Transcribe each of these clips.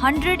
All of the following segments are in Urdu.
100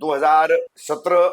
2017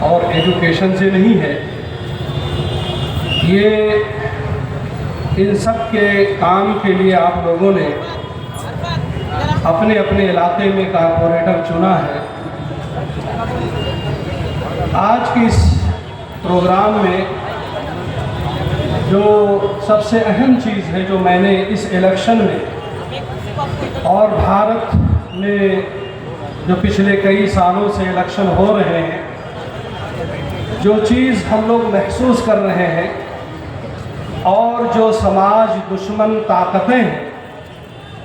اور ایجوکیشن سے نہیں ہے، یہ ان سب کے کام کے لیے آپ لوگوں نے اپنے اپنے علاقے میں کارپوریٹر چنا ہے۔ آج کی اس پروگرام میں جو سب سے اہم چیز ہے جو میں نے اس الیکشن میں اور بھارت میں جو پچھلے کئی سالوں سے الیکشن ہو رہے ہیں، جو چیز ہم لوگ محسوس کر رہے ہیں اور جو سماج دشمن طاقتیں ہیں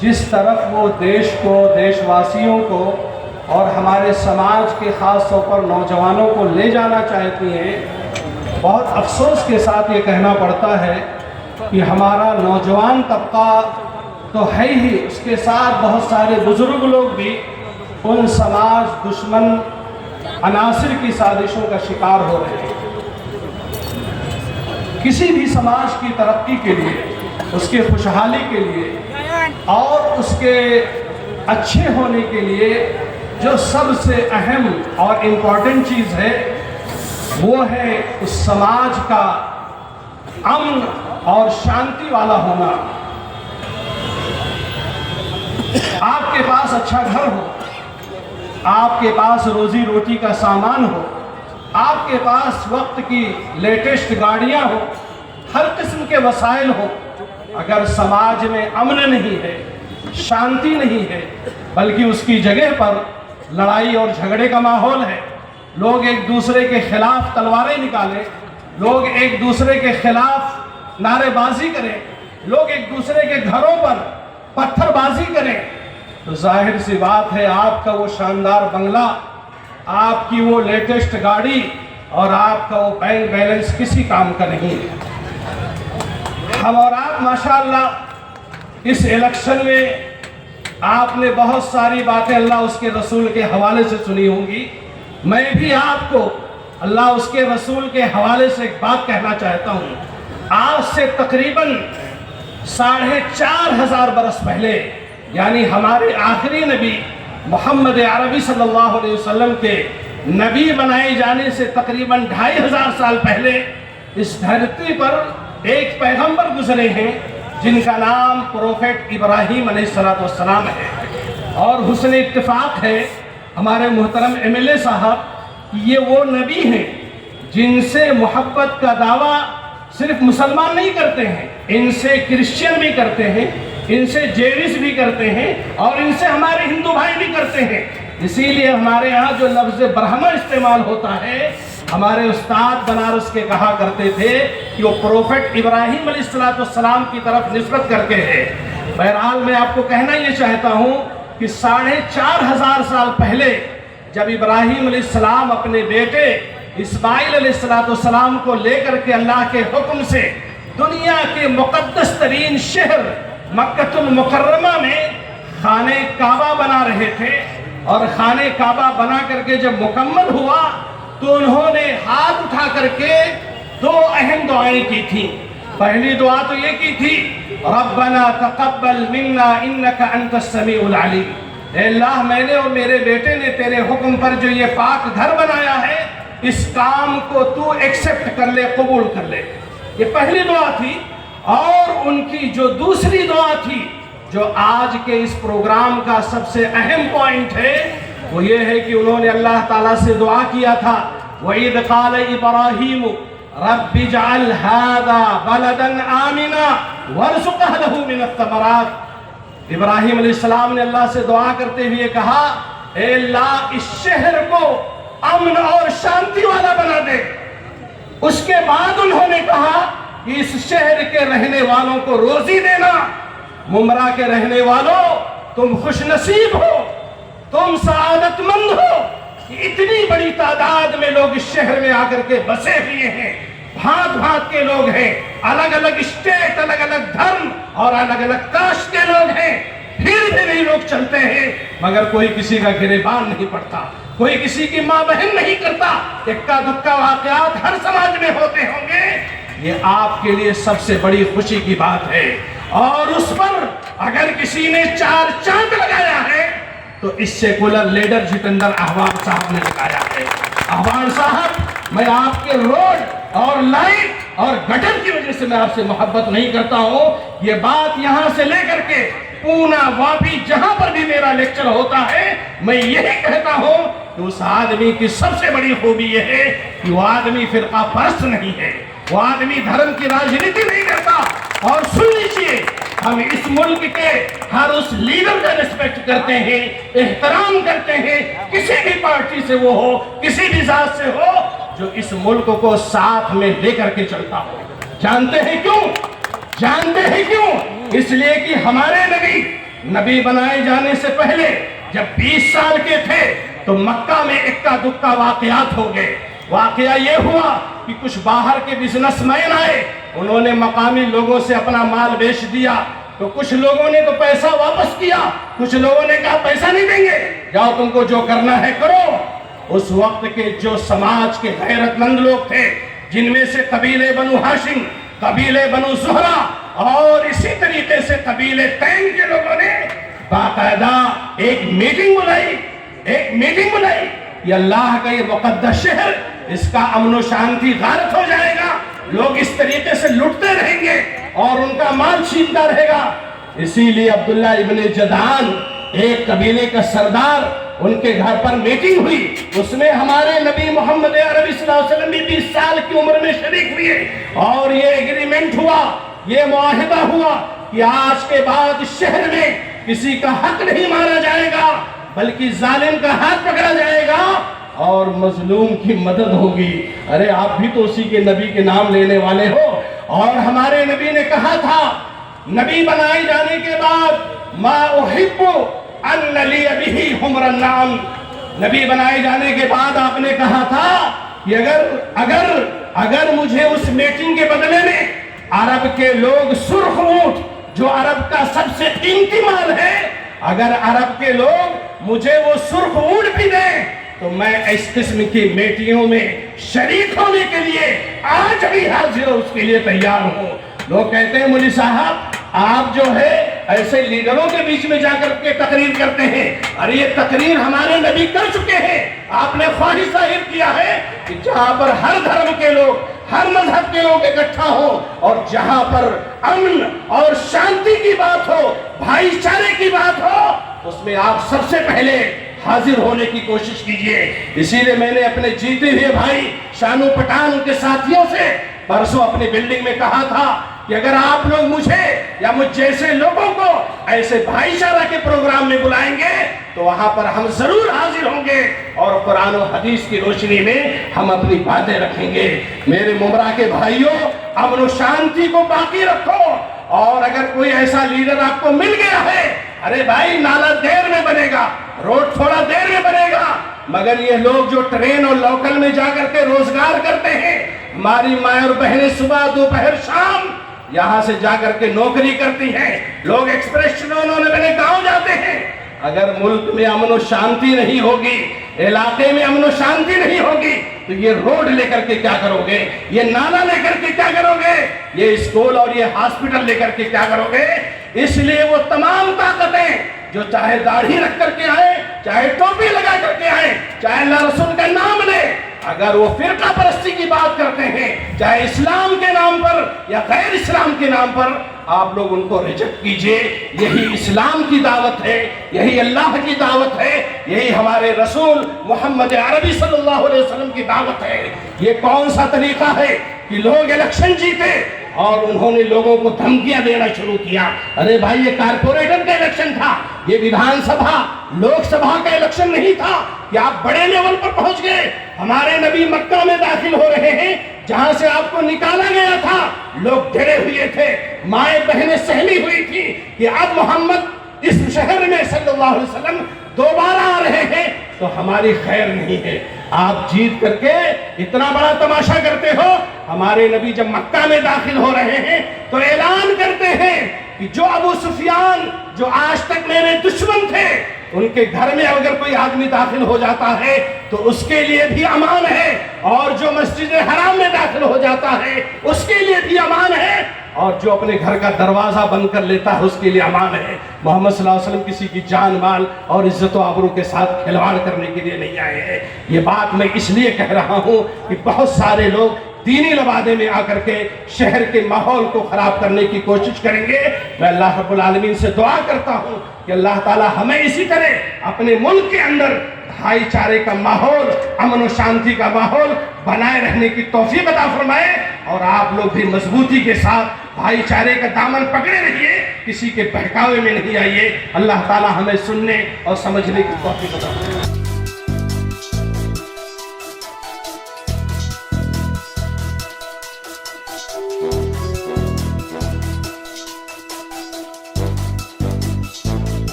جس طرف وہ دیش کو، دیش واسیوں کو اور ہمارے سماج کے خاص طور پر نوجوانوں کو لے جانا چاہتی ہیں، بہت افسوس کے ساتھ یہ کہنا پڑتا ہے کہ ہمارا نوجوان طبقہ تو ہے ہی، اس کے ساتھ بہت سارے بزرگ لوگ بھی ان سماج دشمن عناصر کی سازشوں کا شکار ہو رہے ہیں۔ کسی بھی سماج کی ترقی کے لیے، اس کے خوشحالی کے لیے اور اس کے اچھے ہونے کے لیے جو سب سے اہم اور امپورٹنٹ چیز ہے وہ ہے اس سماج کا امن اور شانتی والا ہونا۔ آپ کے پاس اچھا گھر ہو، آپ کے پاس روزی روٹی کا سامان ہو، آپ کے پاس وقت کی لیٹسٹ گاڑیاں ہو، ہر قسم کے وسائل ہو، اگر سماج میں امن نہیں ہے، شانتی نہیں ہے، بلکہ اس کی جگہ پر لڑائی اور جھگڑے کا ماحول ہے، لوگ ایک دوسرے کے خلاف تلواریں نکالیں، لوگ ایک دوسرے کے خلاف نعرے بازی کریں، لوگ ایک دوسرے کے گھروں پر پتھر بازی کریں، تو ظاہر سی بات ہے آپ کا وہ شاندار بنگلہ، آپ کی وہ لیٹسٹ گاڑی اور آپ کا وہ بینک بیلنس کسی کام کا نہیں ہے۔ ہم اور آپ ماشاءاللہ اس الیکشن میں آپ نے بہت ساری باتیں اللہ اس کے رسول کے حوالے سے سنی ہوں گی، میں بھی آپ کو اللہ اس کے رسول کے حوالے سے ایک بات کہنا چاہتا ہوں۔ آج سے تقریباً 4,500 برس پہلے، یعنی ہمارے آخری نبی محمد عربی صلی اللہ علیہ وسلم کے نبی بنائے جانے سے تقریباً 2,500 سال پہلے اس دھرتی پر ایک پیغمبر گزرے ہیں جن کا نام پروفیٹ ابراہیم علیہ السلام ہے، اور حسن اتفاق ہے ہمارے محترم MLA صاحب، یہ وہ نبی ہیں جن سے محبت کا دعویٰ صرف مسلمان نہیں کرتے ہیں، ان سے کرسچین بھی کرتے ہیں، ان سے جیوس بھی کرتے ہیں، اور ان سے ہمارے ہندو بھائی بھی کرتے ہیں۔ اسی لیے ہمارے ہاں جو لفظ برہمن استعمال ہوتا ہے، ہمارے استاد بنارس کے کہا کرتے تھے کہ وہ پروفیٹ ابراہیم علیہ السلام کی طرف نسبت کرتے ہیں۔ بہرحال میں آپ کو کہنا یہ چاہتا ہوں کہ 4,500 سال پہلے جب ابراہیم علیہ السلام اپنے بیٹے اسماعیل علیہ السلام کو لے کر کے اللہ کے حکم سے دنیا کے مقدس ترین شہر مکہ المکرمہ میں خانہ کعبہ بنا رہے تھے، اور خانہ کعبہ بنا کر کے جب مکمل ہوا تو انہوں نے ہاتھ اٹھا کر کے 2 اہم دعائیں کی تھیں۔ پہلی دعا تو یہ کی تھی، ربنا تقبل منا انک انت السمیع العلیم، اے اللہ میں نے اور میرے بیٹے نے تیرے حکم پر جو یہ پاک گھر بنایا ہے، اس کام کو تو ایکسپٹ کر لے، قبول کر لے۔ یہ پہلی دعا تھی۔ اور ان کی جو دوسری دعا تھی، جو آج کے اس پروگرام کا سب سے اہم پوائنٹ ہے، وہ یہ ہے کہ انہوں نے اللہ تعالیٰ سے دعا کیا تھا، وَإِذْ قَالَ إِبْرَاهِيمُ رَبِّ اجْعَلْ هَذَا بَلَدًا آمِنًا وَارْزُقْ أَهْلَهُ مِنَ الثَّمَرَاتِ۔ ابراہیم علیہ السلام نے اللہ سے دعا کرتے ہوئے کہا، اے اللہ اس شہر کو امن اور شانتی والا بنا دے۔ اس کے بعد انہوں نے کہا کہ اس شہر کے رہنے والوں کو روزی دینا۔ ممرا کے رہنے والوں، تم خوش نصیب ہو، تم سعادت مند ہو کہ اتنی بڑی تعداد میں لوگ اس شہر میں آ کر کے بسے ہوئے ہیں، بھانت بھانت کے لوگ ہیں، الگ الگ اسٹیٹ، الگ الگ دھرم اور الگ الگ کاسٹ کے لوگ ہیں، پھر بھی نہیں لوگ چلتے ہیں، مگر کوئی کسی کا گریبان نہیں پڑتا، کوئی کسی کی ماں بہن نہیں کرتا۔ اکا دکا واقعات ہر سماج میں ہوتے ہوں گے، یہ آپ کے لیے سب سے بڑی خوشی کی بات ہے۔ اور اس پر اگر کسی نے 4 چاند لگایا ہے تو اس سیکولر لیڈر جتیندر احوال صاحب نے لگایا ہے۔ احوال صاحب، میں آپ کے روڈ اور لائٹ اور گٹر کی وجہ سے میں آپ سے محبت نہیں کرتا ہوں. یہ بات یہاں سے لے کر کے پونا واپی جہاں پر بھی میرا لیکچر ہوتا ہے میں یہی کہتا ہوں کہ اس آدمی کی سب سے بڑی خوبی یہ ہے کہ وہ آدمی فرقہ پرست نہیں ہے، وہ آدمی دھرم کی راجنیتی نہیں کرتا. اور سن لیجیے، ہم اس ملک کے ہر اس لیڈر کا ریسپیکٹ کرتے ہیں، احترام کرتے ہیں، کسی بھی پارٹی سے وہ ہو، کسی بھی ذات سے ہو، جو اس ملک کو ساتھ میں لے کر کے چلتا ہو. جانتے ہیں کیوں؟ جانتے ہیں کیوں؟ اس لیے کہ ہمارے نبی بنائے جانے سے پہلے جب 20 سال کے تھے تو مکہ میں اکا دکا واقعات ہو گئے. واقعہ یہ ہوا کہ کچھ باہر کے بزنس مین آئے، انہوں نے مقامی لوگوں سے اپنا مال بیچ دیا. تو کچھ لوگوں نے تو پیسہ واپس کیا، کچھ لوگوں نے کہا پیسہ نہیں دیں گے، جاؤ تم کو جو کرنا ہے کرو. اس وقت کے جو سماج کے غیرت مند لوگ تھے، جن میں سے قبیلے بنو ہاشم، قبیلے بنو زہرہ اور اسی طریقے سے قبیلے تیم کے لوگوں نے باقاعدہ ایک میٹنگ بلائی. یہ اللہ کا یہ مقدس شہر، اس کا امن و شانتی غارت ہو جائے گا، لوگ اس طریقے سے لٹتے رہیں گے اور ان کا مال چھینتا رہے گا. اسی لیے عبداللہ ابن جدعان ایک قبیلے کا سردار، ان کے گھر پر میٹنگ ہوئی. اس میں ہمارے نبی محمد عربی صلی اللہ علیہ وسلم بھی 20 سال کی عمر میں شریک ہوئے اور یہ ایگریمنٹ ہوا، یہ معاہدہ ہوا کہ آج کے بعد شہر میں کسی کا حق نہیں مارا جائے گا، بلکہ ظالم کا ہاتھ پکڑا جائے گا اور مظلوم کی مدد ہوگی. ارے آپ بھی تو اسی کے نبی کے نام لینے والے ہو. اور ہمارے نبی نے کہا تھا، نبی بنائے جانے کے بعد ما احب ان لی بہ حمر النعم، نبی بنائے جانے کے بعد آپ نے کہا تھا کہ اگر مجھے اس میٹنگ کے بدلے میں عرب کے لوگ سرخ اونٹ، جو عرب کا سب سے قیمتی مال ہے، اگر عرب کے لوگ مجھے وہ سرخ اونٹ بھی دیں تو میں اس قسم کی میٹنگوں میں شریک ہونے کے لیے آج بھی حاضر اس کے لیے تیار ہوں. لوگ کہتے ہیں مولوی صاحب آپ جو ہے ایسے لیڈروں کے بیچ میں جا کر کے تقریر کرتے ہیں. ارے یہ تقریر ہمارے نبی کر چکے ہیں. آپ نے خواہش ظاہر کیا ہے کہ جہاں پر ہر دھرم کے لوگ، ہر مذہب کے لوگ اکٹھا ہو اور جہاں پر امن اور شانتی کی بات ہو، بھائی چارے کی بات ہو، اس میں آپ سب سے پہلے حاضر ہونے کی کوشش کیجئے. اسی لیے میں نے اپنے جیتے ہوئے بھائی شانو پٹھان کے ساتھیوں سے پرسوں اپنی بلڈنگ میں کہا تھا کہ اگر آپ لوگ مجھے یا مجھ جیسے لوگوں کو ایسے بھائی چارہ کے پروگرام میں بلائیں گے تو وہاں پر ہم ضرور حاضر ہوں گے اور قرآن و حدیث کی روشنی میں ہم اپنی باتیں رکھیں گے. میرے ممبرا کے بھائیوں، امن و شانتی کو باقی رکھو. اور اگر کوئی ایسا لیڈر آپ کو مل گیا ہے، ارے بھائی نالا دیر میں بنے گا، روڈ تھوڑا دیر میں بنے گا، مگر یہ لوگ جو ٹرین اور لوکل میں جا کر کے روزگار کرتے ہیں، ہماری مائیں اور بہنیں صبح دوپہر شام یہاں سے جا کر کے نوکری کرتی ہیں، لوگ ایکسپریس ٹرینوں میں بنے گاؤں جاتے ہیں. اگر ملک میں امن و شانتی نہیں ہوگی، علاقے میں امن و شانتی نہیں ہوگی تو یہ روڈ لے کر کے کیا کرو گے، یہ نالا لے کر کے کیا کرو گے، یہ اسکول اور یہ ہاسپٹل لے کر کے کیا کرو گے. اس لیے وہ تمام طاقتیں جو چاہے داڑھی رکھ کر کے آئے، چاہے ٹوپی لگا کر کے آئے، چاہے اللہ رسول کا نام لے، اگر وہ فرقہ پرستی کی بات کرتے ہیں، چاہے اسلام کے نام پر یا غیر اسلام کے نام پر، آپ لوگ ان کو ریجیکٹ کیجئے. یہی اسلام کی دعوت ہے، یہی اللہ کی دعوت ہے، یہی ہمارے رسول محمد عربی صلی اللہ علیہ وسلم کی دعوت ہے. یہ کون سا طریقہ ہے کہ لوگ الیکشن جیتے اور انہوں نے لوگوں کو دھمکیاں دینا شروع کیا. ارے بھائی یہ کارپوریٹر کا الیکشن تھا، یہ ویدھان سبھا لوک سبھا کا الیکشن نہیں تھا کہ آپ بڑے لیول پر پہنچ گئے. ہمارے نبی مکہ میں داخل ہو رہے ہیں، جہاں سے آپ کو نکالا گیا تھا، لوگ ڈرے ہوئے تھے، مائیں بہنیں سہمی ہوئی تھی کہ اب محمد اس شہر میں صلی اللہ علیہ وسلم دوبارہ آ رہے ہیں تو ہماری خیر نہیں ہے. آپ جیت کر کے اتنا بڑا تماشا کرتے ہو. ہمارے نبی جب مکہ میں داخل ہو رہے ہیں تو اعلان کرتے ہیں کہ جو ابو سفیان جو آج تک میرے دشمن تھے، ان کے گھر میں اگر کوئی آدمی داخل ہو جاتا ہے تو اس کے لیے بھی امان ہے، اور جو مسجد حرام میں داخل ہو جاتا ہے اس کے لیے بھی امان ہے. اور جو اپنے گھر کا دروازہ بند کر لیتا ہے اس کے لیے امان ہے. محمد صلی اللہ علیہ وسلم کسی کی جان مال اور عزت و آبرو کے ساتھ کھلواڑ کرنے کے لیے نہیں آئے ہیں. یہ بات میں اس لیے کہہ رہا ہوں کہ بہت سارے لوگ دینی لبادے میں آ کر کے شہر کے ماحول کو خراب کرنے کی کوشش کریں گے. میں اللہ رب العالمین سے دعا کرتا ہوں کہ اللہ تعالی ہمیں اسی طرح اپنے ملک کے اندر بھائی چارے کا ماحول, امن و شانتی کا ماحول بنائے رہنے کی توفیق عطا فرمائے, اور آپ لوگ بھی مضبوطی کے ساتھ بھائی چارے کا دامن پکڑے رہیے, کسی کے بہکاوے میں نہیں آئیے. اللہ تعالی ہمیں سننے اور سمجھنے کی توفیق عطا فرمائے.